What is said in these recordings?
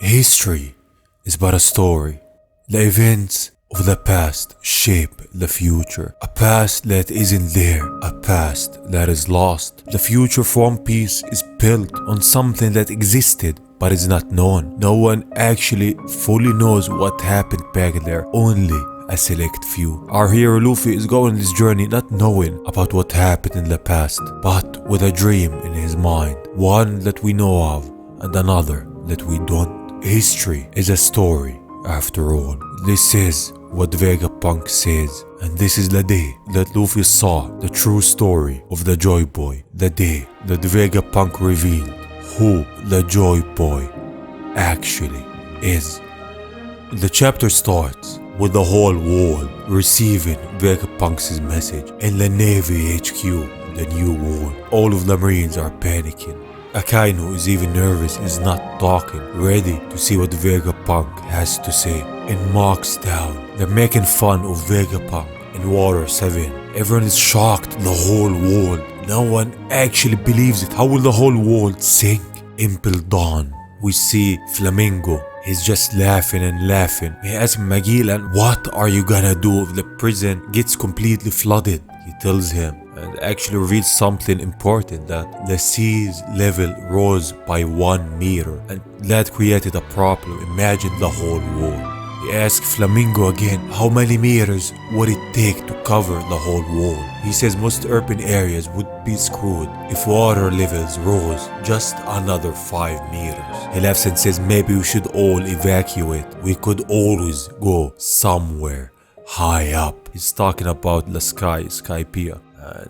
History is but a story. The events of the past shape the future. A past that isn't there, a past that is lost. The future for One Piece is built on something that existed but is not known. No one actually fully knows what happened back there, only a select few. Our hero Luffy is going this journey not knowing about what happened in the past, but with a dream in his mind, one that we know of and another that we don't. History is a story after all. This is what Vegapunk says, and this is the day that Luffy saw the true story of the Joyboy, the day that Vegapunk revealed who the Joyboy actually is. The chapter starts with the whole world receiving Vegapunk's message in the Navy HQ, the new world. All of the Marines are panicking. Akainu is even nervous, is not talking, ready to see what Vegapunk has to say. In Mox Town, they're making fun of Vegapunk in Water 7. Everyone is shocked, the whole world. No one actually believes it. How will the whole world sink? Impel Dawn, we see Flamingo. He's just laughing and laughing. He asks Magellan, what are you gonna do if the prison gets completely flooded? He tells him, and actually reveals something important, that the sea's level rose by 1 meter, and that created a problem. Imagine the whole world. He asks Flamingo again, how many meters would it take to cover the whole world? He says most urban areas would be screwed if water levels rose just another 5 meters. He laughs and says maybe we should all evacuate. We could always go somewhere high up. He's talking about the Skypiea.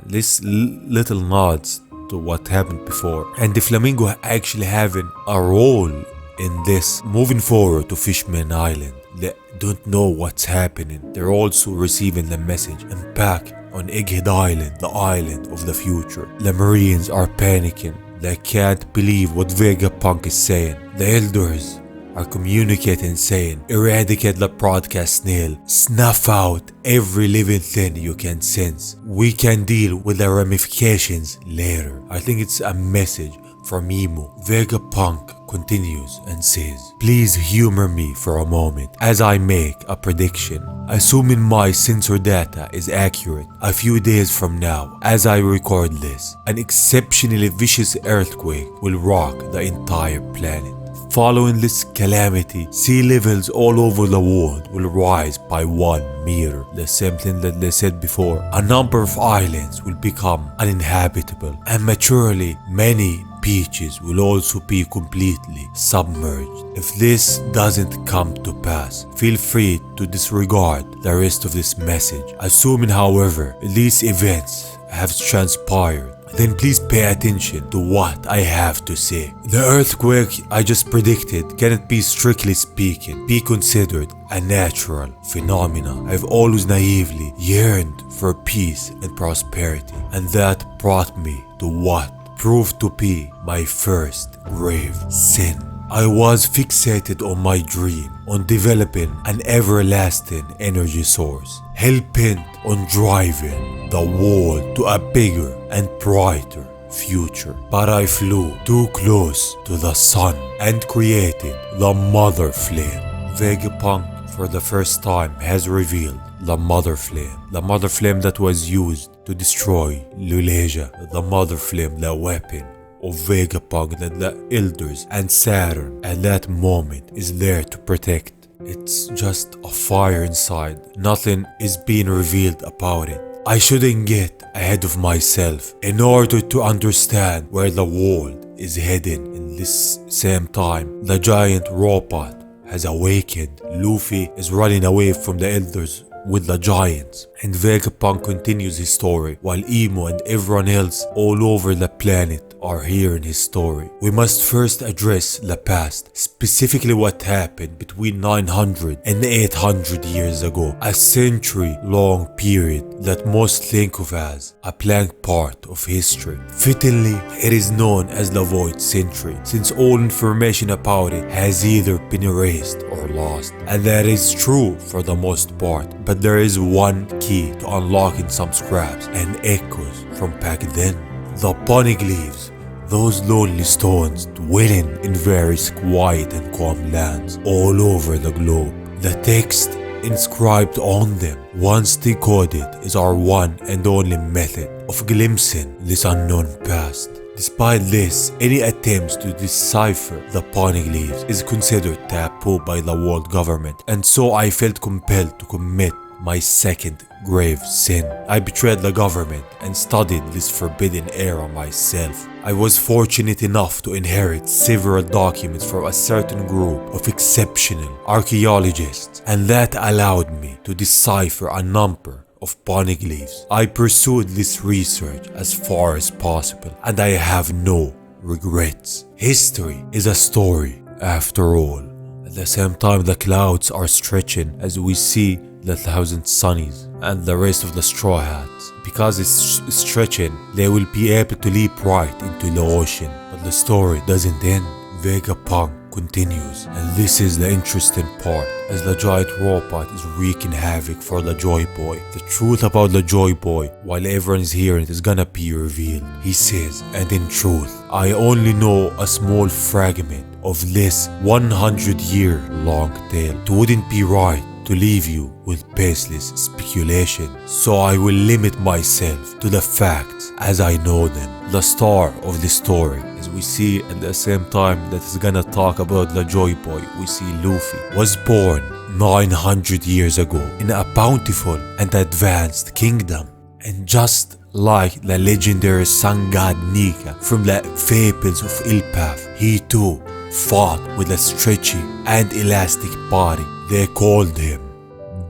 This little nods to what happened before, and the Flamingo actually having a role in this. Moving forward to Fishman Island, they don't know what's happening. They're also receiving the message, and back on Egghead Island, the island of the future, the Marines are panicking. They can't believe what Vegapunk is saying. The elders are communicating, saying, eradicate the broadcast snail, snuff out every living thing you can sense. We can deal with the ramifications later. I think it's a message from Emo. Vegapunk continues and says, please humor me for a moment as I make a prediction. Assuming my sensor data is accurate, a few days from now, as I record this, an exceptionally vicious earthquake will rock the entire planet. Following this calamity, sea levels all over the world will rise by 1 meter. The same thing that they said before. A number of islands will become uninhabitable, and maturely many beaches will also be completely submerged. If this doesn't come to pass, feel free to disregard the rest of this message. Assuming, however, these events have transpired, then please pay attention to what I have to say. The earthquake I just predicted cannot be, strictly speaking, be considered a natural phenomenon. I've always naively yearned for peace and prosperity, and that brought me to what proved to be my first grave sin. I was fixated on my dream, on developing an everlasting energy source, hell-bent on driving the world to a bigger and brighter future. But I flew too close to the sun and created the Mother Flame. Vegapunk for the first time has revealed the Mother Flame. The Mother Flame that was used to destroy Luleja. The Mother Flame, the weapon of Vegapunk that the elders and Saturn at that moment is there to protect. It's just a fire inside. Nothing is being revealed about it. I shouldn't get ahead of myself. In order to understand where the world is heading in this same time, the giant robot has awakened. Luffy is running away from the elders with the giants, and Vegapunk continues his story while Emo and everyone else all over the planet are hearing his story. We must first address the past, specifically what happened between 900 and 800 years ago, a century-long period that most think of as a blank part of history. Fittingly, it is known as the Void Century, since all information about it has either been erased or lost, and that is true for the most part, but there is one key to unlocking some scraps and echoes from back then. The poneglyphs Those lonely stones dwelling in various quiet and calm lands all over the globe. The text inscribed on them, once decoded, is our one and only method of glimpsing this unknown past. Despite this, any attempts to decipher the poneglyphs is considered taboo by the world government, and so I felt compelled to commit my second grave sin. I betrayed the government and studied this forbidden era myself. I was fortunate enough to inherit several documents from a certain group of exceptional archaeologists, and that allowed me to decipher a number of poneglyphs. I pursued this research as far as possible, and I have no regrets. History is a story after all. At the same time, the clouds are stretching as we see the thousand sunnies and the rest of the straw hats. Because it's stretching, they will be able to leap right into the ocean. But the story doesn't end. Vegapunk continues, and this is the interesting part, as the giant robot is wreaking havoc for the Joyboy. The truth about the Joyboy, while everyone is hearing it, is gonna be revealed. He says, and in truth, I only know a small fragment of this 100-year-long tale. It wouldn't be right to leave you with baseless speculation, so I will limit myself to the facts as I know them. The star of the story, as we see at the same time that is gonna talk about the Joyboy, we see Luffy, was born 900 years ago in a bountiful and advanced kingdom. And just like the legendary sun god Nika from the fables of Ilpaf, he too fought with a stretchy and elastic body. They called him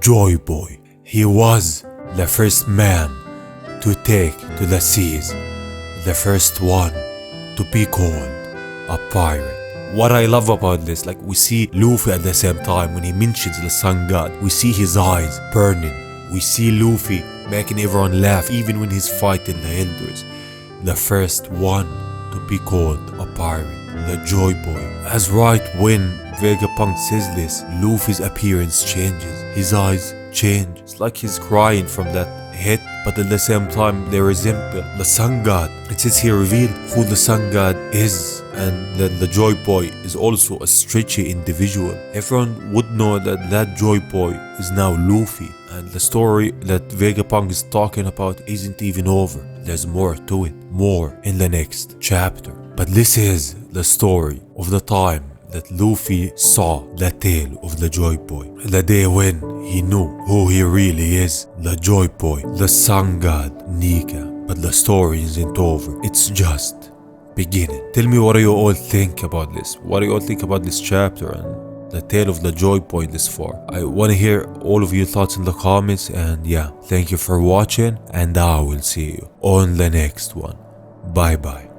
Joyboy. He was the first man to take to the seas, the first one to be called a pirate. What I love about this, like we see Luffy at the same time when he mentions the sun god, we see his eyes burning. We see Luffy making everyone laugh even when he's fighting the elders. The first one to be called a pirate, the Joyboy. As right when Vegapunk says this, Luffy's appearance changes. His eyes change. It's like he's crying from that hit, but at the same time they resemble the sun god. It says here revealed who the sun god is, and that the Joyboy is also a stretchy individual. Everyone would know that that Joyboy is now Luffy, and the story that Vegapunk is talking about isn't even over. There's more to it, more in the next chapter. But this is the story of the time that Luffy saw the tale of the Joyboy, the day when he knew who he really is, the Joyboy, the sun god Nika. But the story isn't over, it's just beginning. Tell me, what do you all think about this? What do you all think about this chapter and the tale of the Joyboy this far? I want to hear all of your thoughts in the comments, and yeah, thank you for watching, and I will see you on the next one. Bye bye.